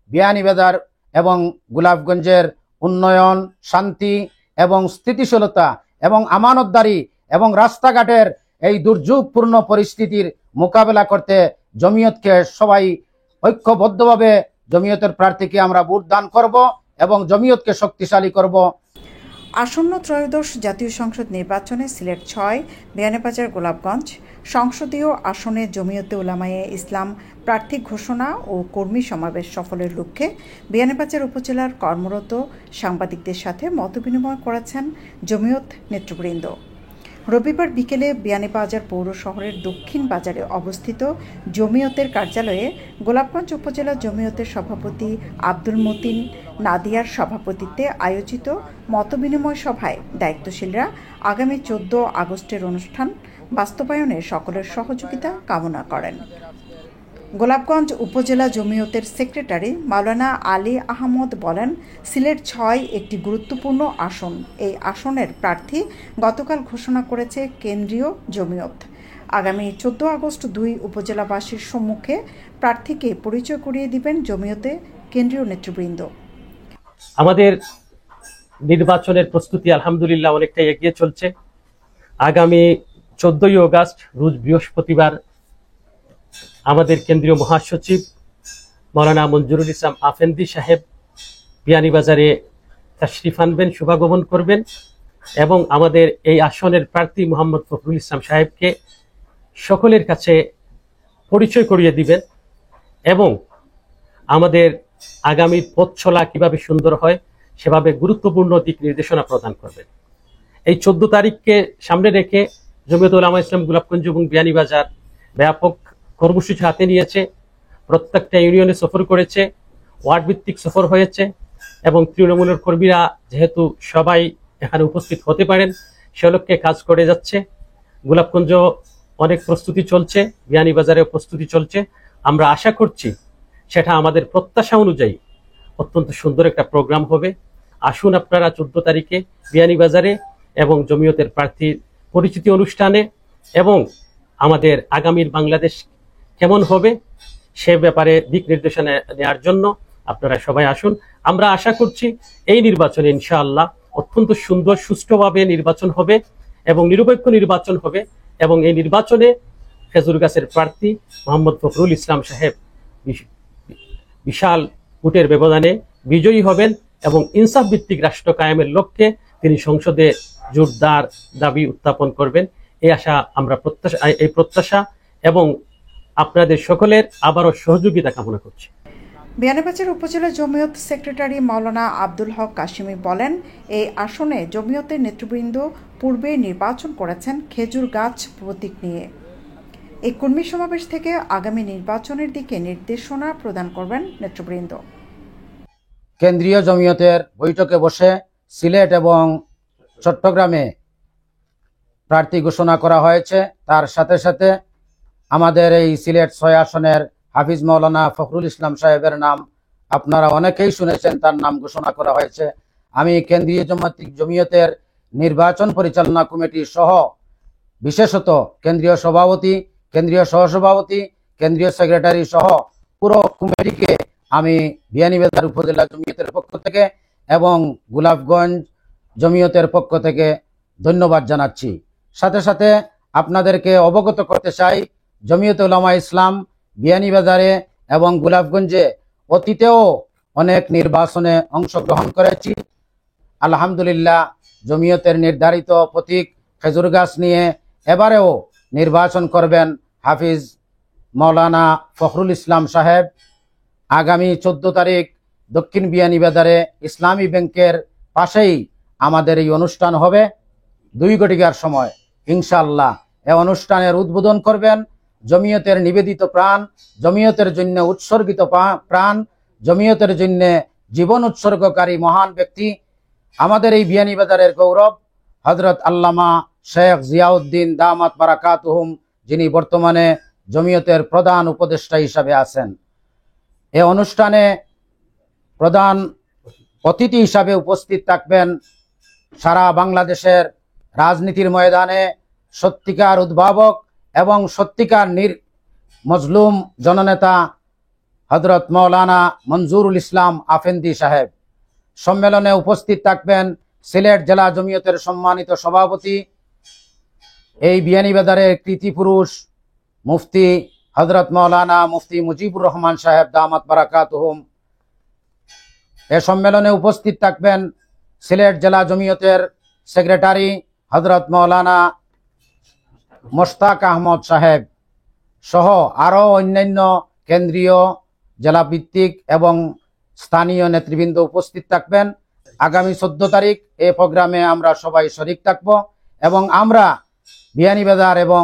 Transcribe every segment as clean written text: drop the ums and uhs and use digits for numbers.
বিয়ানীবাজার এবং গোলাপগঞ্জের উন্নয়ন, শান্তি এবং স্থিতিশীলতা এবং আমানতদারি এবং রাস্তাঘাটের এই দুর্যোগপূর্ণ পরিস্থিতির মোকাবেলা করতে জমিয়তকে সবাই ঐক্যবদ্ধভাবে জমিয়তের প্রার্থীকে আমরা ভোট দান করব এবং জমিয়তকে শক্তিশালী করব। আসন্ন ত্রয়োদশ জাতীয় সংসদ নির্বাচনে সিলেট ৬, বিয়ানীবাজার, গোলাপগঞ্জ সংসদীয় আসনে জমিয়তে উলামায়ে ইসলাম প্রার্থী ঘোষণা ও কর্মী সমাবেশ সফলের লক্ষ্যে বিয়ানীবাজার উপজেলার কর্মরত সাংবাদিকদের সাথে মতবিনিময় করেছেন জমিয়ত নেতৃবৃন্দ। রবিবার বিকেলে বিয়ানীবাজার পৌর শহরের দক্ষিণ বাজারে অবস্থিত জমিয়তের কার্যালয়ে গোলাপগঞ্জ উপজেলা জমিয়তের সভাপতি আব্দুল মতিন নাদিয়ার সভাপতিত্বে আয়োজিত মতবিনিময় সভায় দায়িত্বশীলরা আগামী 14 আগস্টের অনুষ্ঠান বাস্তবায়নে সকলের সহযোগিতা কামনা করেন। গোলাপগঞ্জ উপজেলা জমিয়তের সেক্রেটারি মাওলানা আলী আহমদ বলেন, সিলেট ৬ একটি গুরুত্বপূর্ণ আসন। এই আসনের প্রার্থী গতকাল ঘোষণা করেছে কেন্দ্রীয় জমিয়ত। আগামী 14 আগস্ট 2 উপজেলাবাসীর সম্মুখে প্রার্থীকে পরিচয় করিয়ে দিবেন জমিয়তে কেন্দ্রীয় নেতৃবৃন্দ। আমাদের নির্বাচনের প্রস্তুতি আলহামদুলিল্লাহ অনেকটাই এগিয়ে চলছে। আগামী 14 আগস্ট রোজ বৃহস্পতিবার আমাদের কেন্দ্রীয় মহাসচিব মাওলানা মঞ্জুরুল ইসলাম আফেন্দি সাহেব বিয়ানীবাজারে তাশরিফ আনবেন, শুভাগমন করবেন এবং আমাদের এই আসনের প্রার্থী মোহাম্মদ ফখরুল ইসলাম সাহেবকে সকলের কাছে পরিচয় করিয়ে দিবেন এবং আমাদের আগামী পথ চলা কিভাবে সুন্দর হয় সেভাবে গুরুত্বপূর্ণ দিক নির্দেশনা প্রদান করবেন। এই 14 তারিখকে সামনে রেখে জমিয়ত উলামা ইসলাম গোলাপগঞ্জ এবং বিয়ানীবাজার ব্যাপক কর্মসূচি হাতে নিয়েছে। প্রত্যেকটা ইউনিয়নে সফর করেছে, ওয়ার্ড ভিত্তিক সফর হয়েছে এবং তৃণমূলের কর্মীরা যেহেতু সবাই এখানে উপস্থিত হতে পারেন সে লক্ষ্যে কাজ করে যাচ্ছে। গোলাপগঞ্জ অনেক প্রস্তুতি চলছে, বিয়ানীবাজারে প্রস্তুতি চলছে। আমরা আশা করছি সেটা আমাদের প্রত্যাশা অনুযায়ী অত্যন্ত সুন্দর একটা প্রোগ্রাম হবে। আসুন আপনারা 14 তারিখে বিয়ানীবাজারে এবং জমিয়তের প্রার্থীর পরিচিতি অনুষ্ঠানে এবং আমাদের আগামীর বাংলাদেশ কেমন হবে সে ব্যাপারে দিক নির্দেশনা নেওয়ার জন্য আপনারা সবাই আসুন। আমরা আশা করছি এই নির্বাচনে ইনশাআল্লাহ অত্যন্ত সুন্দর সুষ্ঠুভাবে নির্বাচন হবে এবং নিরপেক্ষ নির্বাচন হবে এবং এই নির্বাচনে খেজুর গাছের প্রার্থী মোহাম্মদ ফখরুল ইসলাম সাহেব বিশাল ভোটের ব্যবধানে বিজয়ী হবেন এবং ইনসাফ ভিত্তিক রাষ্ট্র কায়েমের লক্ষ্যে তিনি সংসদে জোরদার দাবি উত্থাপন করবেন। এই আশা আমরা প্রত্যাশা এবং আপনাদের সকলের আবারও সহযোগিতা কামনা করছি। বিয়ানীবাজার উপজেলা জমিয়ত সেক্রেটারি মাওলানা আব্দুল হক কাশিমি বলেন, এই আসনে জমিয়তের নেতৃবৃন্দ পূর্বে নির্বাচন করেছেন খেজুর গাছ প্রতীক নিয়ে। এই কর্মী সমাবেশ থেকে আগামী নির্বাচনের দিকে নির্দেশনা প্রদান করবেন নেতৃবৃন্দ। কেন্দ্রীয় জমিয়তের বৈঠকে বসে সিলেট এবং চট্টগ্রামে প্রার্থী ঘোষণা করা হয়েছে। তার সাথে সাথে আমাদের এই সিলেট 6 আসনের হাফিজ মাওলানা ফখরুল ইসলাম সাহেবের নাম আপনারা অনেকেই শুনেছেন, তার নাম ঘোষণা করা হয়েছে। আমি কেন্দ্রীয় জমিয়তের নির্বাচন পরিচালনা কমিটি সহ বিশেষত কেন্দ্রীয় সভাপতি, কেন্দ্রীয় সহসভাপতি, কেন্দ্রীয় সেক্রেটারি সহ পুরো কমিটিকে আমি বিয়ানীবাজার উপজেলা জমিয়তের পক্ষ থেকে এবং গোলাপগঞ্জ জমিয়তের পক্ষ থেকে ধন্যবাদ জানাচ্ছি। সাথে সাথে আপনাদেরকে অবগত করতে চাই, জমিয়তে উলামা ইসলাম বিয়ানীবাজারে এবং গোলাপগঞ্জে অতীতেও অনেক নির্বাচনে অংশগ্রহণ করেছি। আলহামদুলিল্লাহ জমিয়তের নির্ধারিত প্রতীক খেজুর গাছ নিয়ে এবারেও নির্বাচন করবেন হাফিজ মাওলানা ফখরুল ইসলাম সাহেব। আগামী 14 তারিখ দক্ষিণ বিয়ানীবাজারে ইসলামী ব্যাংকের পাশেই আমাদের এই অনুষ্ঠান হবে 2 ঘটিকার সময় ইনশাআল্লাহ। এই অনুষ্ঠানের উদ্বোধন করবেন জমিয়তের নিবেদিত প্রাণ, জমিয়তের জন্য উৎসর্গিত প্রাণ, জমিয়তের জন্য জীবন উৎসর্গকারী মহান ব্যক্তি, আমাদের এই বিয়ানীবাজারের গৌরব হযরত আল্লামা শেখ জিয়াউদ্দিন দামাত বারাকাতুহুম, যিনি বর্তমানে জমিয়তের প্রধান উপদেষ্টা হিসাবে আছেন। এই অনুষ্ঠানে প্রধান অতিথি হিসাবে উপস্থিত থাকবেন সারা বাংলাদেশের রাজনীতির ময়দানে সত্যিকার উদ্ভাবক এবং সত্যিকার মজলুম জননেতা হযরত মাওলানা মঞ্জুরুল ইসলাম আফেন্দি সাহেব। সম্মেলনে উপস্থিত থাকবেন সিলেট জেলা জমিয়তের সম্মানিত সভাপতি, এই বিয়ানীবাজারের কৃতি পুরুষ মুফতি হযরত মাওলানা মুফতি মুজিবুর রহমান সাহেব দামাত বারাকাতুহুম। এ সম্মেলনে উপস্থিত থাকবেন সিলেট জেলা জমিয়তের সেক্রেটারি হযরত মাওলানা মোশতাক আহমদ সাহেব সহ আরও অন্যান্য কেন্দ্রীয়, জেলা ভিত্তিক এবং স্থানীয় নেতৃবৃন্দ উপস্থিত থাকবেন। আগামী 14 তারিখ এই প্রোগ্রামে আমরা সবাই শরিক থাকব এবং আমরা বিয়ানীবাজার এবং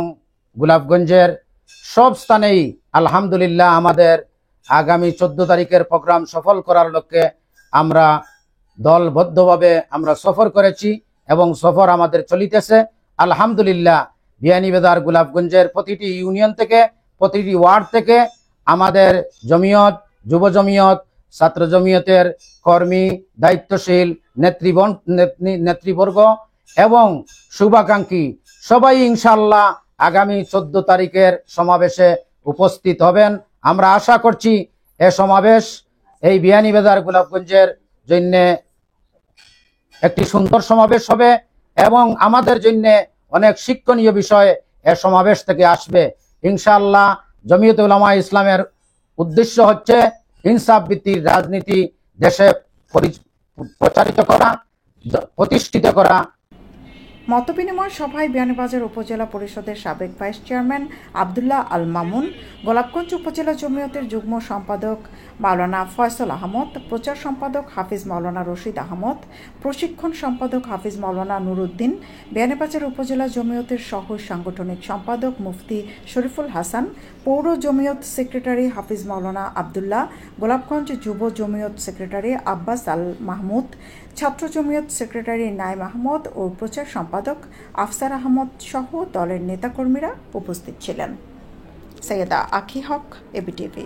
গোলাপগঞ্জের সব স্থানেই আলহামদুলিল্লাহ আমাদের আগামী 14 তারিখের প্রোগ্রাম সফল করার লক্ষ্যে আমরা দলবদ্ধভাবে আমরা সফর করেছি এবং সফর আমাদের চলিতেছে। আলহামদুলিল্লাহ বিয়ানীবাজার গোলাপগঞ্জের প্রতিটি ইউনিয়ন থেকে, প্রতিটি ওয়ার্ড থেকে আমাদের জমিয়ত, যুব জমিয়ত, ছাত্র জমিয়তের কর্মী, দায়িত্বশীল নেতৃবর্গ এবং শুভাকাঙ্ক্ষী সবাই ইনশাআল্লাহ আগামী 14 তারিখের সমাবেশে উপস্থিত হবেন। আমরা আশা করছি এ সমাবেশ এই বিয়ানীবাজার গোলাপগঞ্জের জন্য একটি সুন্দর সমাবেশ হবে এবং আমাদের জন্য অনেক শিক্ষণীয় বিষয় এ সমাবেশ থেকে আসবে ইনশাআল্লাহ। জমিয়তে উলামা ইসলামের উদ্দেশ্য হচ্ছে ইনসাফ ভিত্তিক রাজনীতি দেশে প্রচারিত করা, প্রতিষ্ঠিত করা। মতবিনিময় সভায় বিয়ানীবাজার উপজেলা পরিষদের সাবেক ভাইস চেয়ারম্যান আব্দুল্লাহ আল মামুন, গোলাপগঞ্জ উপজেলা জমিয়তের যুগ্ম সম্পাদক মাওলানা ফয়সল আহমদ, প্রচার সম্পাদক হাফিজ মাওলানা রশিদ আহমদ, প্রশিক্ষণ সম্পাদক হাফিজ মাওলানা নুরুদ্দিন, বিয়ানীবাজার উপজেলা জমিয়তের সহ সাংগঠনিক সম্পাদক মুফতি শরীফুল হাসান, পৌর জমিয়ত সেক্রেটারি হাফিজ মাওলানা আবদুল্লাহ, গোলাপগঞ্জ যুব জমিয়ত সেক্রেটারি আব্বাস আল মাহমুদ, ছাত্র জমিয়ত সেক্রেটারি নাইম আহমদ ও প্রচার সম্পাদক আফসার আহমদ সহ দলের নেতাকর্মীরা উপস্থিত ছিলেন। সৈয়দা আখি হক, এবিটিভি।